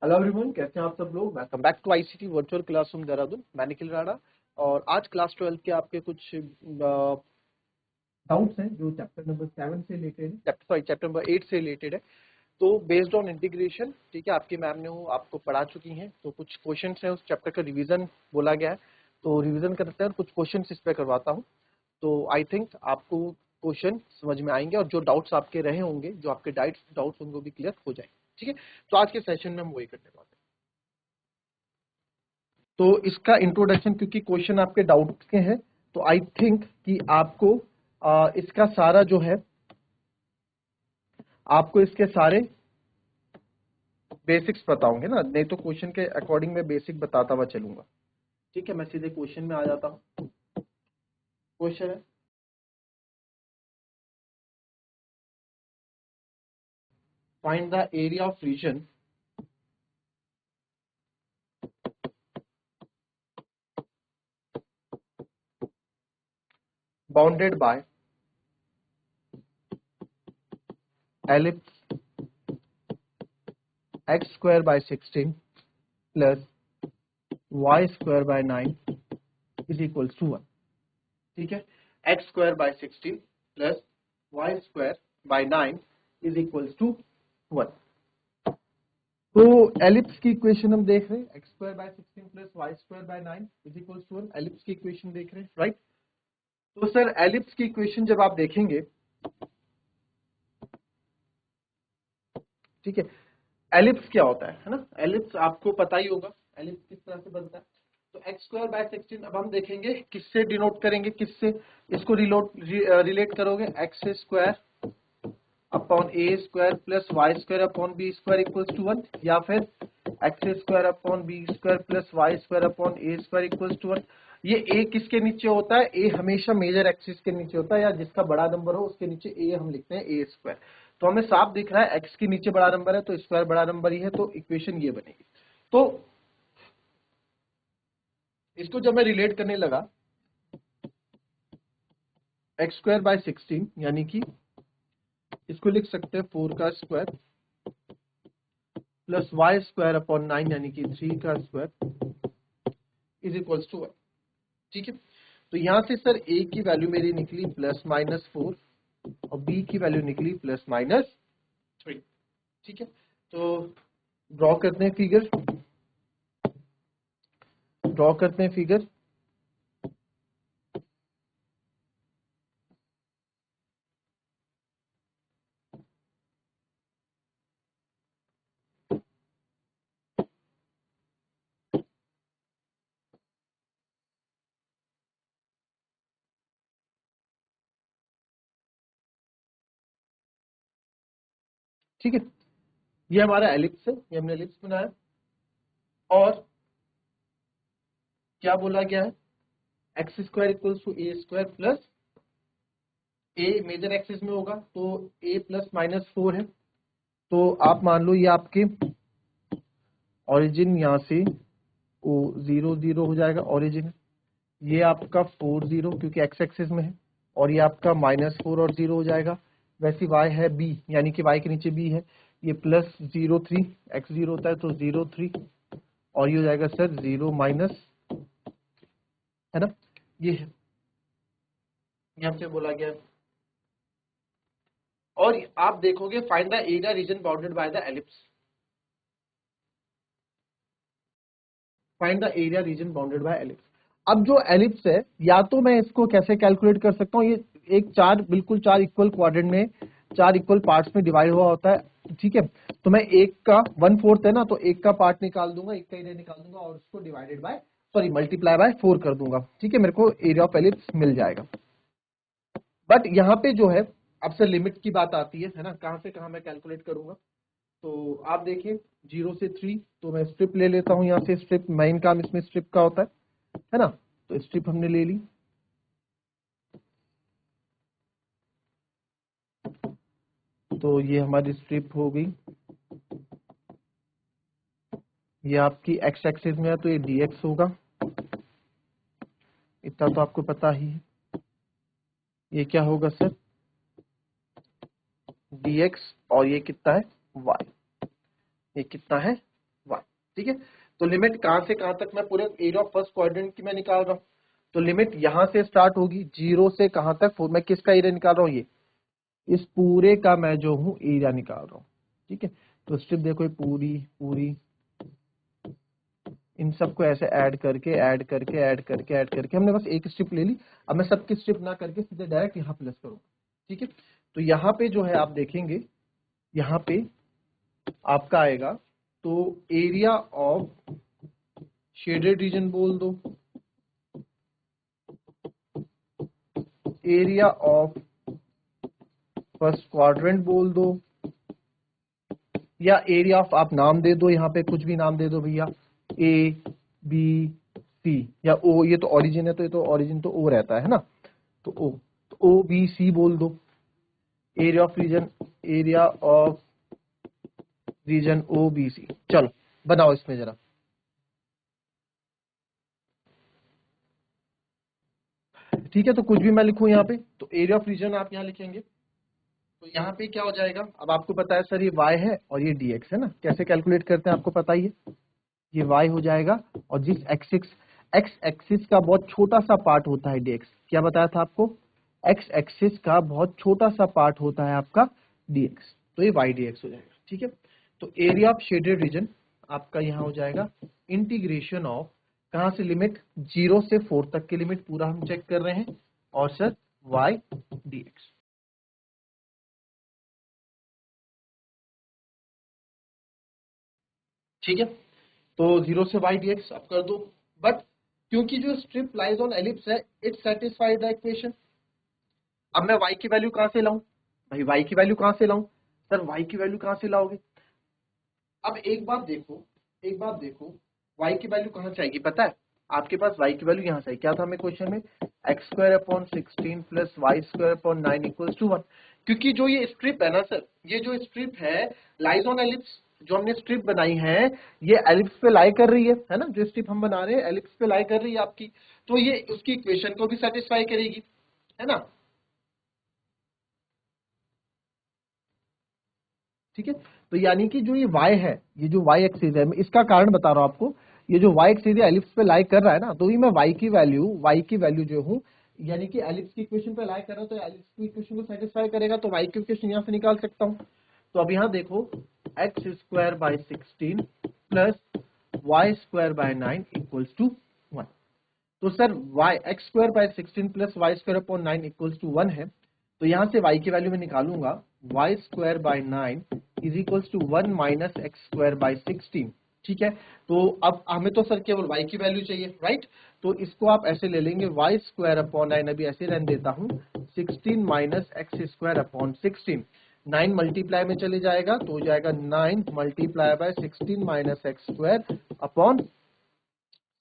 Hello everyone, कैसे हैं आप सब लोग। Welcome back to ICT virtual classroom Dehradun. मैं निखिल राणा और आज क्लास 12 के आपके कुछ डाउट्स हैं जो चैप्टर नंबर 7 से रिलेटेड है, चैप्टर नंबर 8 से रिलेटेड है। तो बेस्ड ऑन इंटीग्रेशन, ठीक है, आपकी मैम ने वो आपको पढ़ा चुकी हैं, तो कुछ क्वेश्चंस हैं उस चैप्टर का रिवीजन बोला गया है, तो रिवीजन करते हैं और कुछ क्वेश्चंस इस पे करवाता हूँ। तो आई थिंक आपको क्वेश्चन समझ में आएंगे और जो डाउट्स आपके रहे होंगे, जो आपके डाउट्स होंगे वो भी क्लियर हो जाएंगे। ठीक है, तो आज के सेशन में हम वही करने वाले हैं। तो इसका इंट्रोडक्शन, क्योंकि क्वेश्चन आपके डाउट के हैं, तो आई थिंक कि आपको इसका सारा जो है, आपको इसके सारे बेसिक्स पता होंगे ना, नहीं तो क्वेश्चन के अकॉर्डिंग मैं बेसिक बताता हुआ चलूंगा। ठीक है, मैं सीधे क्वेश्चन में आ जाता हूं। क्वेश्चन है, find the area of reason bounded by ellipse x square by 16 plus y square by 9 is equals to 1। ठीक है, x square by 16 plus y square by 9 is equals to 1। तो एलिप्स की equation हम देख रहे हैं, x square by 16 plus y square by 9 is equals to 1। Ellipse की equation देख रहे हैं, राइट। तो सर एलिप्स की इक्वेशन जब आप देखेंगे, ठीक है, एलिप्स क्या होता है ना, एलिप्स आपको पता ही होगा एलिप्स किस तरह से बनता है। तो x स्क्वायर बाय 16 अब हम देखेंगे किससे डिनोट करेंगे, किससे इसको रिलेट करोगे, X square upon A square plus Y square upon B square equals to 1, या फिर X square upon B square plus Y square upon A square equals to 1। ये ए किसके नीचे होता है, ए हमेशा मेजर एक्सिस के नीचे होता है, या जिसका बड़ा नंबर हो उसके नीचे ए हम लिखते हैं ए स्क्वायर। तो हमें साफ दिख रहा है एक्स के नीचे बड़ा नंबर है तो स्क्वायर बड़ा नंबर ही है, तो इक्वेशन ये बनेगी। तो इसको जब मैं रिलेट करने लगा, एक्स स्क्वायर बाय 16 यानी कि इसको लिख सकते हैं 4 का square plus Y square upon 9 यानी कि 3 का स्क्वायर इज इक्वल्स टू 1। ठीक है, तो यहां से सर ए की वैल्यू मेरी निकली +-4 और बी की वैल्यू निकली +-3। ठीक है, तो ड्रॉ करते हैं फिगर, ठीक है। ये हमारा एलिप्स है, ये हमने एलिप्स बनाया और क्या बोला गया है, x square equals to A square plus A major axis में होगा तो ए +-4 है, तो आप मान लो ये आपके ओरिजिन यहाँ से वो 0 0 हो जाएगा ओरिजिन, ये आपका 4 0 क्योंकि एक्स एक्सिस में है, और ये आपका -4 और 0 हो जाएगा। वैसे y है b यानी कि y के नीचे b है, ये +0 3 x 0 होता है तो 0 3 और ये हो जाएगा सर 0 माइनस, है ना, ये है, ये हमसे बोला गया है। और आप देखोगे find the area reason bounded by the ellipse, find the area reason bounded by ellipse. अब जो एलिप्स है, या तो मैं इसको कैसे कैलकुलेट कर सकता हूँ, ये एक बिल्कुल चार इक्वल क्वाड्रेंट में, चार इक्वल पार्ट्स में डिवाइड हुआ होता है। ठीक है, तो मैं एक का 1/4 है ना, तो एक का पार्ट निकाल दूंगा, एक का एरिया निकाल दूंगा और उसको डिवाइडेड बाय मल्टीप्लाई बाय 4 कर दूंगा। ठीक है, मेरे को एरिया ऑफ एलिप्स मिल जाएगा। बट यहाँ पे जो है, अब से लिमिट की बात आती है ना, कहां से कहां मैं कैलकुलेट करूंगा। तो आप देखिए 0 से 3, तो मैं स्ट्रिप ले लेता हूं, यहाँ से स्ट्रिप, मेन काम इसमें स्ट्रिप का होता है ना, तो स्ट्रिप हमने ले ली। तो ये हमारी स्ट्रिप हो गई, ये आपकी एक्स एक्सिस में है तो ये dx होगा, इतना तो आपको पता ही है। ये क्या होगा सर, dx, और ये कितना है y, ये कितना है y। ठीक है। तो लिमिट कहां से कहां तक मैं पूरे एरिया ऑफ फर्स्ट क्वाड्रेंट की मैं निकाल रहा हूं। तो लिमिट यहां से स्टार्ट होगी, 0 से कहां तक, मैं किसका एरिया निकाल रहा हूं, ये इस पूरे का मैं जो हूं एरिया निकाल रहा हूं। ठीक है, तो स्ट्रिप देखो ये पूरी पूरी, इन सबको ऐसे ऐड करके ऐड करके ऐड करके ऐड करके हमने बस एक स्ट्रिप ले ली। अब मैं सबकी स्ट्रिप ना करके सीधे डायरेक्ट यहाँ प्लस करूंगा। ठीक है, तो यहाँ पे जो है आप देखेंगे, यहाँ पे आपका आएगा, तो एरिया ऑफ शेडेड रीजन बोल दो, एरिया ऑफ फर्स्ट क्वाड्रेंट बोल दो, या एरिया ऑफ आप नाम दे दो, यहाँ पे कुछ भी नाम दे दो भैया, ए बी सी या ओ, ये तो ओरिजिन है तो ये तो ओरिजिन तो ओ रहता है ना, तो ओ, तो ओ बी सी बोल दो। Area of region, area of region O B C. चलो बनाओ इसमें जरा। ठीक है, तो कुछ भी मैं लिखूं यहाँ पे, तो एरिया ऑफ रीजन आप यहाँ लिखेंगे, तो यहाँ पे क्या हो जाएगा, अब आपको पता है सर ये y है और ये dx है ना, कैसे कैलकुलेट करते हैं आपको पता ही है, ये y हो जाएगा, और जिस x एक्सिस का बहुत छोटा सा पार्ट होता है dx, क्या बताया था आपको, x एक्सिस का बहुत छोटा सा पार्ट होता है आपका dx, तो ये y dx हो जाएगा। ठीक है, तो एरिया ऑफ शेडेड रीजन आपका यहाँ हो जाएगा इंटीग्रेशन ऑफ, कहां से लिमिट, 0 से 4 तक की लिमिट पूरा हम चेक कर रहे हैं, और सर y dx। ठीक है, तो 0 से y dx अब कर दो, बट क्योंकि जो स्ट्रिप लाइज ऑन एलिप्स है, इट सेटिस्फाइड द इक्वेशन। अब मैं y की वैल्यू कहां से लाऊं, भाई y की वैल्यू कहां से लाऊं, सर y की वैल्यू कहां से लाओगे। अब एक बात देखो, एक बात देखो, y की वैल्यू कहां से आएगी पता है, आपके पास y की वैल्यू यहां से आई, क्या था हमें क्वेश्चन में, X square upon 16 plus Y square upon 9 equals to 1। क्योंकि जो ये स्ट्रिप है ना सर, ये जो स्ट्रिप है लाइज ऑन एलिप्स, जो हमने स्ट्रिप बनाई है ये एलिप्स पे लाई कर रही है ना, जो स्ट्रिप हम बना रहे हैं एलिप्स पे लाई कर रही है आपकी, तो ये उसकी इक्वेशन को भी सेटिस्फाई करेगी, है ना। ठीक है, तो यानी कि जो ये y है, ये जो y एक्सिस है, मैं इसका कारण बता रहा हूं आपको, ये जो y एक्सिस है एलिप्स पे लाई कर रहा है ना, तो ही मैं y की वैल्यू जो हूं, यानी कि एलिप्स की इक्वेशन पे लाई कर रहा हूं, तो एलिप्स की इक्वेशन को सेटिस्फाई करेगा, तो y की इक्वेशन यहां से निकाल सकता हूं। तो अब यहां देखो, x square by 16 plus Y square by 9 equals to 1। तो sir y x square by 16 plus Y square upon 9 equals to 1 है, तो यहां से y की वैल्यू मैं निकालूंगा, y square by 9 is equals to 1 minus x square by 16। ठीक है, तो अब हमें तो सर केवल y की वैल्यू चाहिए, राइट, तो इसको आप ऐसे ले लेंगे, वाई स्क्वायर अपॉन 9, अभी ऐसे रहने देता हूं, 16 minus x square upon 16, 9 multiply में चले जाएगा तो हो जाएगा 9 multiply by 16 minus x square upon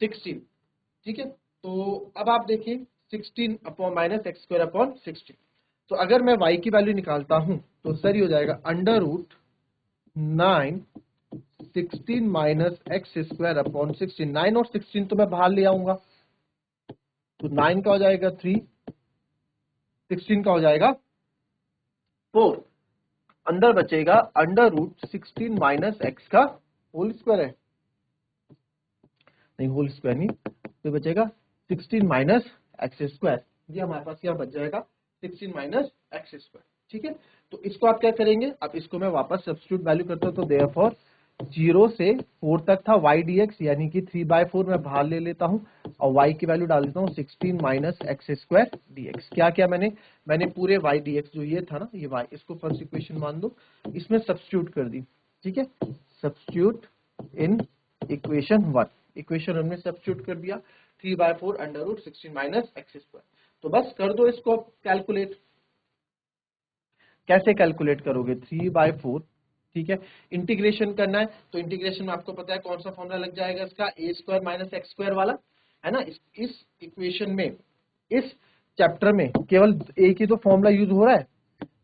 16। ठीक है, तो अब आप देखिए 16 upon minus x square upon 16, तो अगर मैं y की वैल्यू निकालता हूं तो सर ये हो जाएगा under root 9 16 minus x square upon 16, 9 और 16 तो मैं बाहर ले आऊंगा, तो 9 का हो जाएगा 3, 16 का हो जाएगा 4, अंदर बचेगा अंडर रूट 16 माइनस एक्स का होल स्क्वायर है, नहीं होल स्क्वायर नहीं, तो बचेगा 16 माइनस एक्स स्क्वायर, ये हमारे पास यहाँ बच जाएगा 16 माइनस एक्स स्क्वायर। ठीक है, तो इसको आप क्या करेंगे, अब इसको मैं वापस सब्स्टिट्यूट वैल्यू करता हूं, तो देयरफॉर 0 से 4 तक था y dx, यानी कि 3/4 मैं बाहर ले लेता हूं और y की वैल्यू डाल देता हूं 16 माइनस एक्स स्क्वायर dx। क्या क्या मैंने पूरे y dx जो ये था ना, ये y, इसको फर्स्ट इक्वेशन मान दो, इसमें सब्स्टिट्यूट कर दी। ठीक है, सब्स्टिट्यूट इन इक्वेशन 1, इक्वेशन 1 में सब्स्टिट्यूट कर दिया, 3/4 under root 16 minus x square, तो बस कर दो इसको कैलकुलेट। कैसे कैलकुलेट करोगे, 3/4, ठीक है, इंटीग्रेशन करना है, तो इंटीग्रेशन में आपको पता है कौन सा फॉर्मूला लग जाएगा इसका, ए स्क्वायर माइनस एक्स स्क्वायर वाला, है ना। इस इक्वेशन में, इस चैप्टर में केवल एक ही तो फॉर्मूला यूज हो रहा है,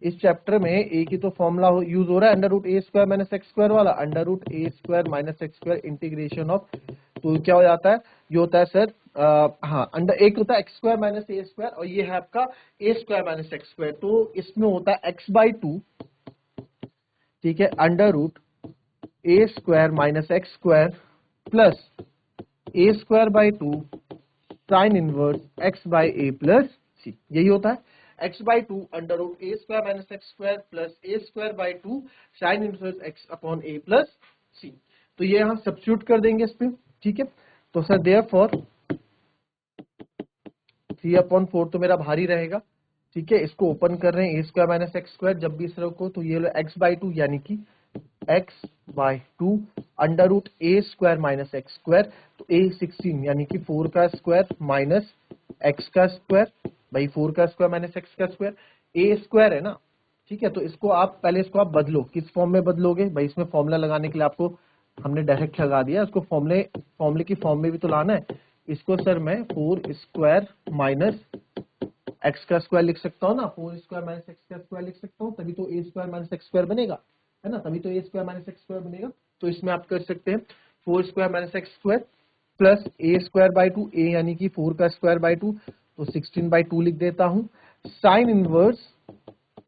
इस चैप्टर में एक ही तो फॉर्मूला यूज हो रहा है, अंडर रूट ए स्क्वायर माइनस एक्स स्क्वायर वाला, under root A square minus x square integration of, तो क्या हो जाता है, ये होता है सर हाँ, अंडर एक होता है x square minus A square, और ये है आपका A square minus x square, तो इसमें होता है x/2, ठीक है, under root A square minus x square plus A square by 2 sine inverse X by A plus C, यही होता है। X by 2 under root A square minus x square plus A square by 2 sine inverse X upon A plus C. तो ये यहां substitute कर देंगे इस पे, ठीक है। तो सर देयरफॉर 3/4 तो मेरा भारी रहेगा, ठीक है। इसको ओपन कर रहे हैं, ए स्क्वायर माइनस एक्स स्क्वायर, जब भी इस तरह को तो ये लो एक्स बाई 2 यानी कि x by 2 under root A square minus x square, तो ए 16 यानी कि 4 का स्क्वायर माइनस एक्स का स्क्वायर, भाई 4 का स्क्वायर माइनस एक्स का स्क्वायर, ए स्क्वायर है ना, ठीक है। तो इसको आप पहले इसको आप बदलो, किस फॉर्म में बदलोगे भाई, इसमें फॉर्मूला लगाने के लिए आपको हमने डायरेक्ट लगा दिया, इसको फॉर्मूले की फॉर्म में भी तो लाना है। इसको सर मैं 4 स्क्वायर माइनस एक्स का स्क्वायर लिख सकता हूँ ना, 4 स्क्वायर माइनस एक्स का स्क्वायर लिख सकता हूँ, तभी तो ए स्क्वायर माइनस एक्स स्क्वायर बनेगा, है ना, तभी तो ए स्क्वायर माइनस एक्स स्क्वायर बनेगा। तो इसमें आप कर सकते हैं 4 square minus x square plus A square by 2, ए यानी कि 4 का स्क्वायर बाई 2, तो 16/2 लिख देता हूँ। साइन इनवर्स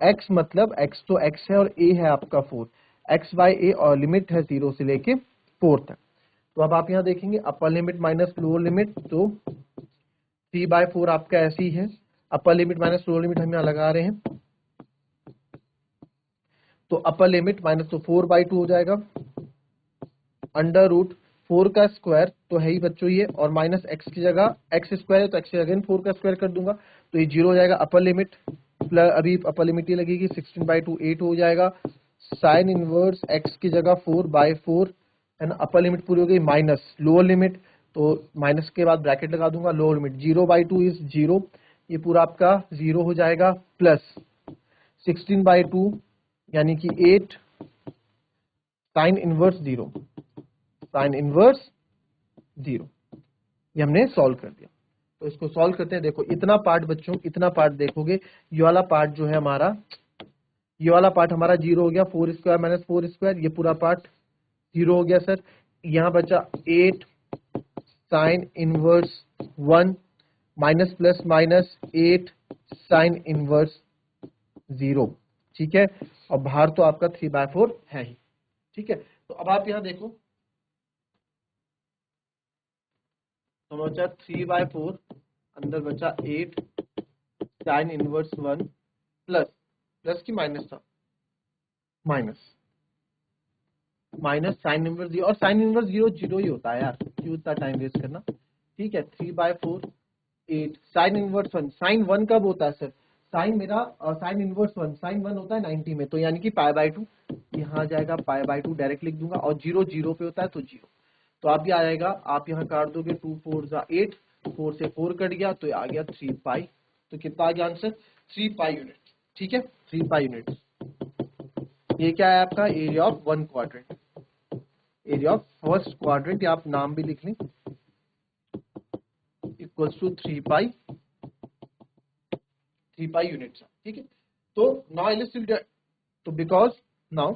एक्स मतलब एक्स तो एक्स है और ए है आपका 4, एक्स बाई ए, और लिमिट है 0 से लेके 4 तक। तो अब आप यहाँ देखेंगे upper limit minus lower limit, तो 3/4 आपका ऐसे ही है, upper limit minus lower limit हम यहाँ लगा रहे हैं, तो अपर लिमिट माइनस तो 4/2 हो जाएगा, अंडर रूट 4 का स्क्वायर तो है ही बच्चों ये, और माइनस एक्स की जगह एक्स स्क्वायर है तो एक्स अगेन 4 का स्क्वायर कर दूंगा, तो ये 0 हो जाएगा। अपर लिमिट प्लस अभी अपर लिमिट ये लगेगी 16/2 8 हो जाएगा, साइन इनवर्स एक्स की जगह 4/4 है ना, अपर लिमिट पूरी हो गई, माइनस लोअर लिमिट, तो माइनस के बाद ब्रैकेट लगा दूंगा, लोअर लिमिट 0/2 इज 0, ये पूरा आपका 0 हो जाएगा, प्लस 16/2 यानी कि 8 साइन इनवर्स 0, साइन इनवर्स 0, ये हमने सॉल्व कर दिया। तो इसको सॉल्व करते हैं, देखो इतना पार्ट बच्चों, इतना पार्ट देखोगे, ये वाला पार्ट जो है हमारा, ये वाला पार्ट हमारा 0 हो गया, 4 स्क्वायर माइनस 4 स्क्वायर, ये पूरा पार्ट 0 हो गया सर। यहाँ बचा 8 sine inverse 1 minus plus minus 8 sine inverse 0, ठीक है। और बाहर तो आपका 3/4 है ही, ठीक है। तो अब आप यहाँ देखो, तो बचा 3/4, अंदर बचा 8 साइन इनवर्स 1 प्लस, प्लस की माइनस था, माइनस माइनस साइन इनवर्स 0, और साइन इनवर्स 0 0 ही होता है यार, क्यों इतना टाइम वेस्ट करना, ठीक है। 3/4 8 साइन इनवर्स 1, साइन 1 कब होता है सर, साइन मेरा साइन इनवर्स 1, साइन 1 होता है 90 में, तो यानी कि π/2, यहाँ आ जाएगा π/2, डायरेक्ट लिख दूंगा, और 0 0 पे होता है तो 0, तो आप ये आ जाएगा, आप यहाँ काट दोगे 2 4 8, 4 से 4 कट गया तो ये आ गया 3π, तो कितना आ गया आंसर 3π यूनिट, ठीक है, 3π यूनिट। ये क्या है आपका area of 1 quadrant, area of first quadrant, या आप नाम भी लिख लें, इक्वल्स टू 3π यूनिट, ठीक है। तो नाउ तो because now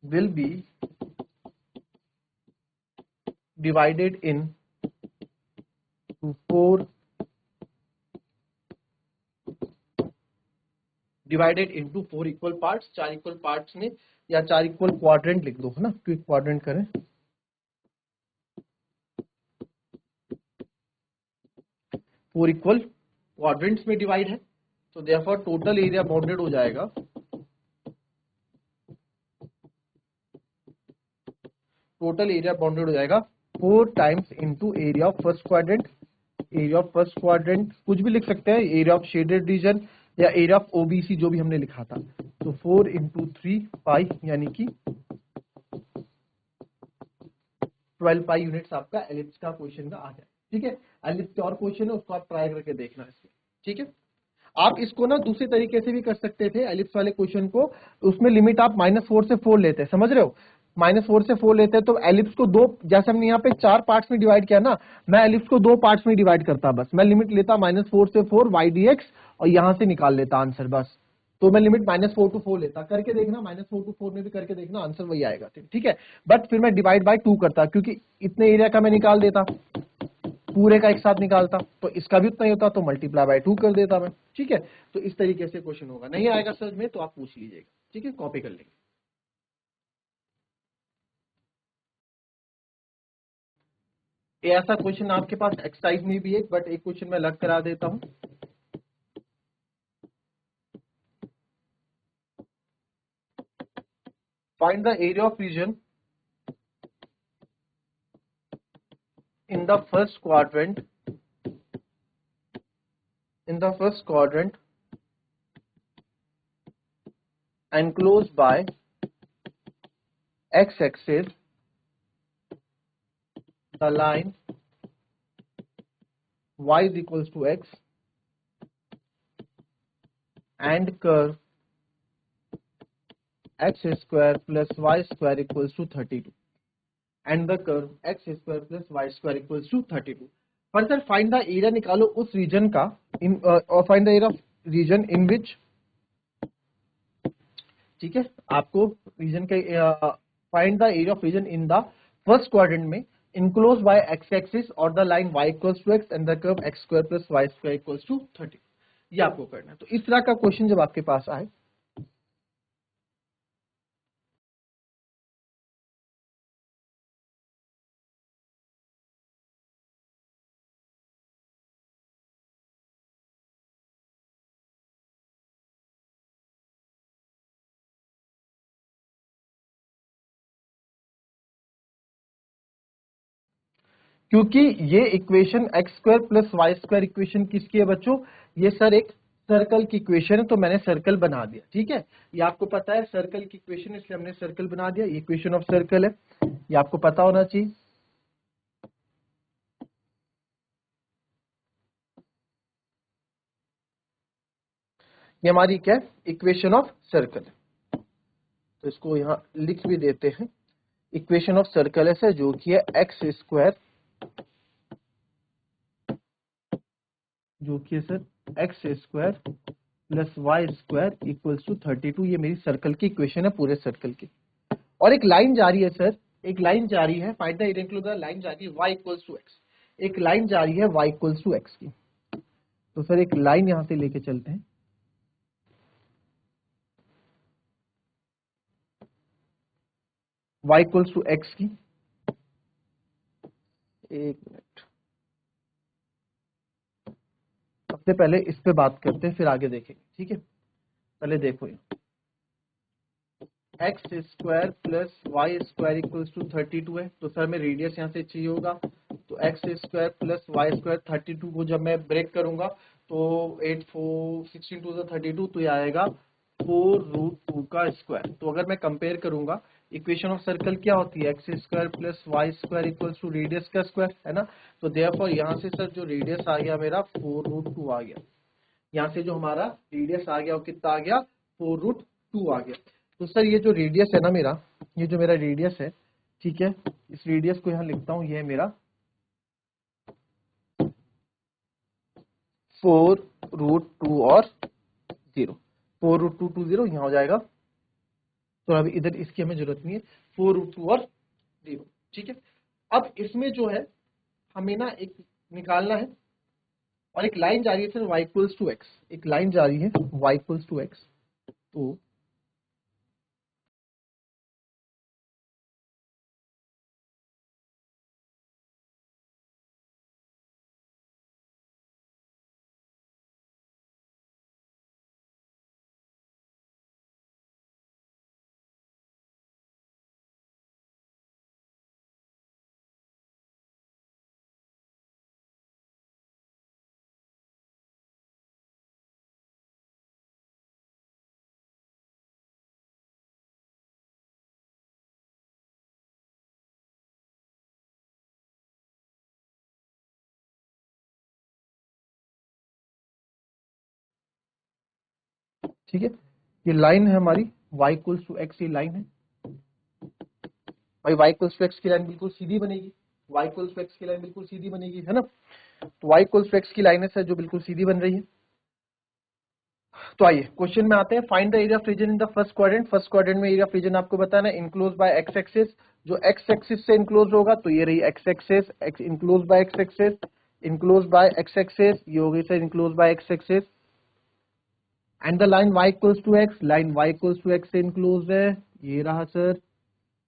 will be divided into 4 equal parts, 4 equal parts में, या 4 इक्वल क्वाड्रेंट लिख दो, है ना, क्विक क्वाड्रेंट करें, 4 इक्वल क्वाड्रेंट्स में डिवाइड है, तो देयरफॉर टोटल एरिया बाउंडेड हो जाएगा, टोटल एरिया बाउंडेड हो जाएगा 4 times into area of first quadrant, area of first quadrant कुछ भी लिख सकते हैं, एरिया ऑफ शेडेड रीजन या एरिया ऑफ ओबीसी जो भी हमने लिखा था, तो 4 × 3π यानी कि 12π यूनिट्स आपका एलिप्स का क्वेश्चन का आ गया, ठीक है। एलिप्स के और क्वेश्चन है, उसको आप ट्राई करके देखना इसमें, ठीक है। आप इसको ना दूसरे तरीके से भी कर सकते थे, एलिप्स वाले क्वेश्चन को, उसमें लिमिट आप -4 से 4 लेते हैं, समझ रहे हो, -4 से 4 लेते हैं, तो एलिप्स को दो, जैसे हमने यहाँ पे 4 पार्ट्स में डिवाइड किया ना, मैं एलिप्स को 2 पार्ट्स में डिवाइड करता, बस मैं लिमिट लेता -4 से 4 y dx, और यहां से निकाल लेता आंसर, बस। तो मैं लिमिट -4 to 4 लेता, करके देखना, -4 to 4 में भी करके देखना, आंसर वही आएगा, ठीक है। बट फिर मैं डिवाइड बाय 2 करता, क्योंकि इतने एरिया का मैं निकाल देता, पूरे का एक साथ निकालता तो इसका भी उतना ही होता, तो मल्टीप्लाई बाय 2 कर देता मैं। ठीक है, तो इस तरीके से क्वेश्चन होगा। नहीं आएगा समझ में तो आप पूछ लीजिएगा, ठीक है, कॉपी कर लेंगे। ये ऐसा क्वेश्चन आपके पास एक्सरसाइज में भी है, बट एक क्वेश्चन मैं अलग करा देता हूं। Find the area of region in the first quadrant enclosed by x-axis the line y is equals to x and curve x square plus y square equals to 32 and the curve x square plus y square equals to 32. Further find the area निकालो उस reason का इन और find the area of region in which, ठीक है, आपको region के find the area of region in the first quadrant में इनक्लोज बाय एक्स एक्सिस और the line y equals to x and the curve x square plus y square equals to 30, ये आपको करना है। तो इस तरह का क्वेश्चन जब आपके पास आए, क्योंकि ये equation x square plus Y square equation किसकी है बच्चों, ये सर एक सर्कल की इक्वेशन है, तो मैंने सर्कल बना दिया। ठीक है, ये आपको पता है सर्कल की इक्वेशन, इसलिए हमने सर्कल बना दिया। ये इक्वेशन ऑफ सर्कल है, ये आपको पता होना चाहिए। ये हमारी क्या है, इक्वेशन ऑफ सर्कल है, तो इसको यहां लिख भी देते हैं। इक्वेशन ऑफ सर्कल है सर, जो कि है एक्स स्क्वायर, जो कि है sir x square plus Y square equals to 32। ये मेरी सर्कल की इक्वेशन है, पूरे सर्कल की। और एक लाइन जारी है सर, एक लाइन जारी है, find the area include the line जारी है y इक्वल्स टू x, एक लाइन जारी है y इक्वल्स टू x की। तो सर एक लाइन यहां से लेके चलते हैं, y इक्वल्स टू x की। एक मिनट, सबसे पहले इस पे बात करते हैं, फिर आगे देखेंगे। ठीक है, पहले देखो x square plus Y square equals to 32 है, तो सर मैं रेडियस यहाँ से चाहिए होगा, तो x square plus Y square 32 को जब मैं ब्रेक करूंगा तो 8 4 16 2 32, तो ये आएगा 4√2 का स्क्वायर। तो अगर मैं कंपेयर करूंगा, इक्वेशन ऑफ सर्कल क्या होती है, x square plus Y square equals to radius का स्क्वायर, है ना। तो देयरफॉर यहाँ से सर जो रेडियस आ गया मेरा 4√2 आ गया, यहाँ से जो हमारा रेडियस आ गया वो कितना आ गया, 4√2 आ गया। तो सर ये जो रेडियस है ना मेरा, ये जो मेरा रेडियस है, ठीक है, इस रेडियस को यहाँ लिखता हूं, ये है मेरा 4√2 और 0, 4√2 2 0 यहाँ हो जाएगा। तो अभी इधर इसकी हमें जरूरत नहीं है, 4√2 और 0। ठीक है, अब इसमें जो है हमें ना एक निकालना है, और एक लाइन जा रही है sir y equals to x, एक लाइन जा रही है y इक्वल्स टू एक्स। तो ठीक है, ये लाइन है हमारी y इक्वल्स टू एक्स, ये लाइन है भाई, y इक्वल्स टू एक्स की लाइन बिल्कुल सीधी बनेगी, y इक्वल्स टू एक्स की लाइन बिल्कुल सीधी बनेगी, है ना। तो y इक्वल्स टू एक्स की लाइन है सर जो बिल्कुल सीधी बन रही है। तो आइए क्वेश्चन में आते हैं, find the area of region in the first quadrant. First quadrant में एरिया ऑफ रीजन आपको बताना है, इनक्लोज बाय एक्स एक्सिस, जो एक्स एक्सिस से इनक्लोज होगा, तो ये रही x axis, x enclose by x axis, enclose by x axes, ये हो गई sir enclose by x axes, and the line y equals to x, line y equals to x से enclose है, ये रहा sir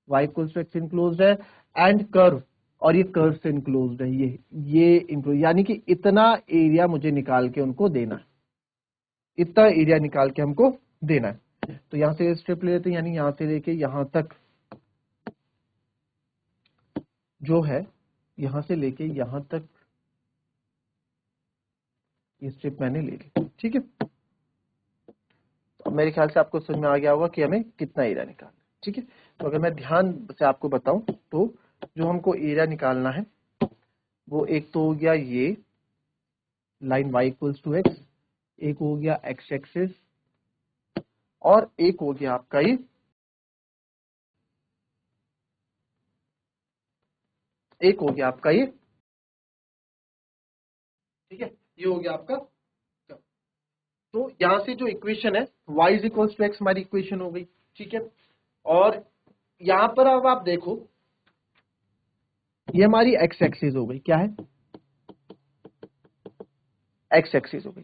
y equals to x enclose है, and curve, और ये कर्व से इनक्लोज है, ये इनक्लोज, यानी कि इतना एरिया मुझे निकाल के उनको देना है, इतना एरिया निकाल के हमको देना है। तो यहां से स्ट्रिप ले लेते हैं, यानी यहां से लेके यहां तक जो है, यहां से लेके यहां तक ये स्ट्रिप मैंने ले ली, ठीक है। तो मेरे ख्याल से आपको समझ में आ गया होगा कि हमें कितना एरिया निकालना है, ठीक है। तो अगर मैं ध्यान से आपको बताऊं तो जो हमको एरिया निकालना है वो एक तो हो गया ये line y equals to x, एक हो गया एक्स एक्सिस, और एक हो गया आपका ये, एक हो गया आपका ये, ठीक है, ये हो गया आपका। तो यहां से जो इक्वेशन है y is equals to x हमारी इक्वेशन हो गई, ठीक है। और यहां पर अब आप देखो ये हमारी एक्स एक्सिस हो गई, क्या है, एक्स एक्सिस हो गई।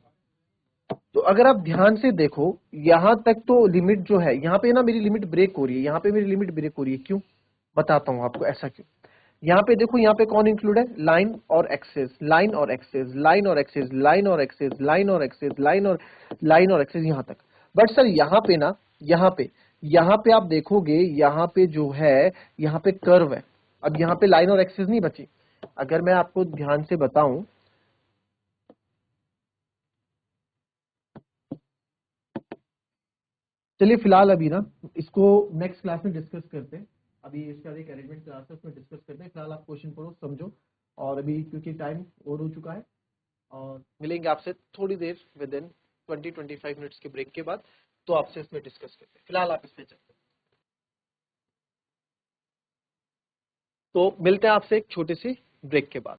तो अगर आप ध्यान से देखो यहां तक तो लिमिट जो है, यहां पे ना मेरी लिमिट ब्रेक हो रही है, यहां पे मेरी लिमिट ब्रेक हो रही है, क्यों बताता हूं आपको ऐसा क्यों। यहाँ पे देखो, यहाँ पे कौन इंक्लूड है, लाइन और एक्सेस, लाइन और एक्सेस, लाइन और एक्सेस, लाइन और एक्सेस, लाइन और एक्सेस, लाइन और एक्सेस यहां तक। बट सर यहाँ पे ना, यहाँ पे आप देखोगे यहाँ पे जो है, यहाँ पे कर्व है, अब यहाँ पे लाइन और एक्सेस नहीं बची। अगर मैं आपको ध्यान से बताऊं, चलिए फिलहाल अभी ना इसको नेक्स्ट क्लास में डिस्कस करते हैं, अभी इसका एक अरेंजमेंट क्लास है उसमें डिस्कस करते हैं। फिलहाल आप क्वेश्चन पढ़ो समझो, और अभी क्योंकि टाइम ओवर हो चुका है, और मिलेंगे आपसे थोड़ी देर विद इन 20-25 मिनट्स के ब्रेक के बाद, तो आपसे इसमें डिस्कस करते हैं। फिलहाल आप इसमें चलते हैं, तो मिलते हैं आपसे एक छोटे से ब्रेक के बाद।